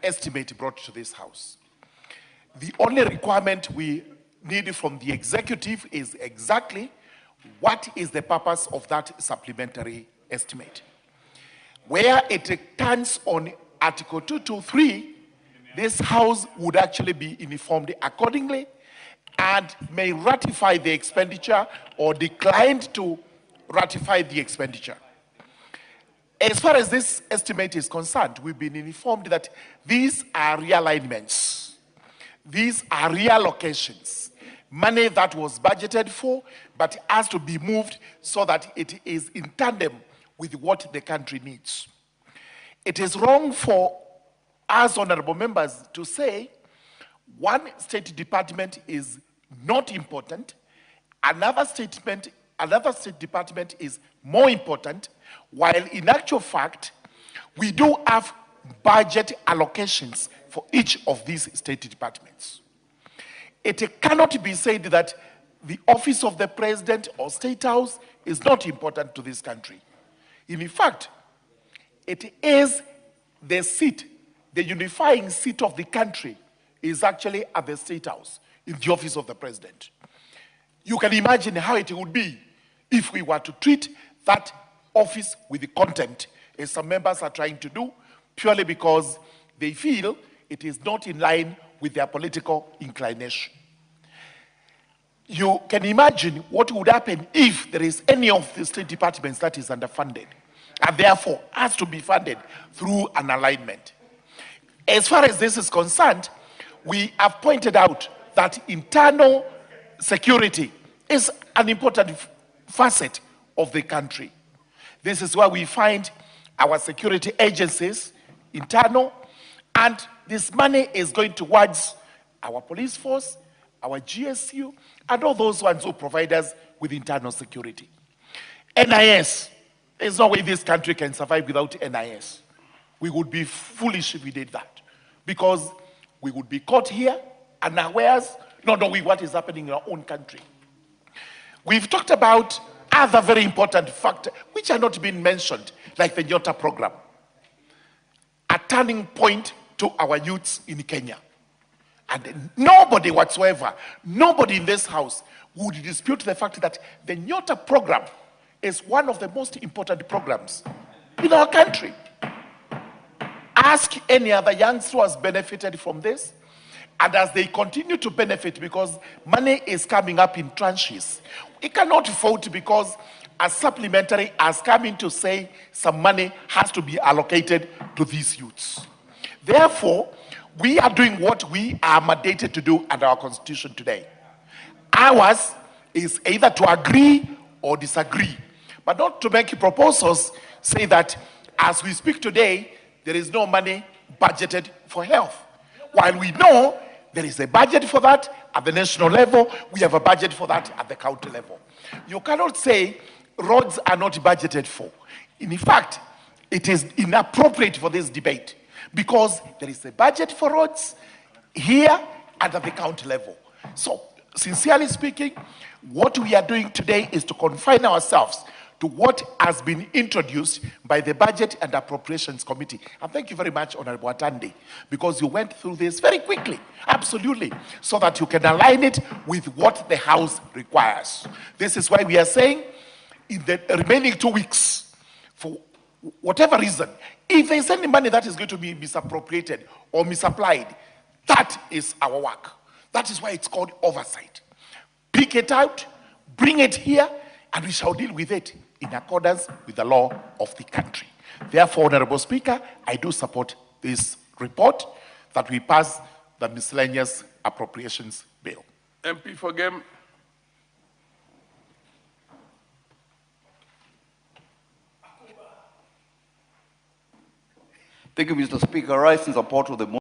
estimate brought to this House. The only requirement we need from the executive is exactly what is the purpose of that supplementary estimate. Where it turns on Article 223, this House would actually be informed accordingly and may ratify the expenditure or decline to ratify the expenditure. As far as this estimate is concerned, we've been informed that these are realignments. These are reallocations. Money that was budgeted for, but has to be moved so that it is in tandem with what the country needs. It is wrong for us, honorable members, to say one state department is not important, another state department is more important, while in actual fact, we do have budget allocations for each of these state departments. It cannot be said that the office of the president or state house is not important to this country. In fact, it is the seat, the unifying seat of the country is actually at the state house, in the office of the president. You can imagine how it would be if we were to treat that office with the contempt, as some members are trying to do, purely because they feel it is not in line with their political inclination. You can imagine what would happen if there is any of the state departments that is underfunded and therefore has to be funded through an alignment. As far as this is concerned, we have pointed out that internal security is an important facet of the country. This is where we find our security agencies, internal, and this money is going towards our police force, our GSU, and all those ones who provide us with internal security. NIS, there's no way this country can survive without NIS. We would be foolish if we did that, because we would be caught here unawares, not knowing what is happening in our own country. We've talked about other very important factors which are not being mentioned, like the Nyota program, a turning point to our youths in Kenya. And nobody whatsoever, nobody in this house would dispute the fact that the Nyota program is one of the most important programs in our country. Ask any other youngster who has benefited from this, and as they continue to benefit, because money is coming up in tranches, we cannot vote because a supplementary has come in to say some money has to be allocated to these youths. Therefore, we are doing what we are mandated to do under our constitution today. Ours is either to agree or disagree, but not to make proposals say that as we speak today, there is no money budgeted for health. While we know there is a budget for that at the national level, we have a budget for that at the county level. You cannot say roads are not budgeted for. In fact, it is inappropriate for this debate because there is a budget for roads here and at the county level. So, sincerely speaking, what we are doing today is to confine ourselves to what has been introduced by the Budget and Appropriations Committee. And thank you very much, Honorable Atande, because you went through this very quickly, absolutely, so that you can align it with what the House requires. This is why we are saying, in the remaining 2 weeks, for whatever reason, if there is any money that is going to be misappropriated or misapplied, that is our work. That is why it's called oversight. Pick it out, bring it here, and we shall deal with it in accordance with the law of the country. Therefore, Honorable Speaker, I do support this report that we pass the miscellaneous appropriations bill. MP for Game. Thank you, Mr. Speaker. I rise in support of the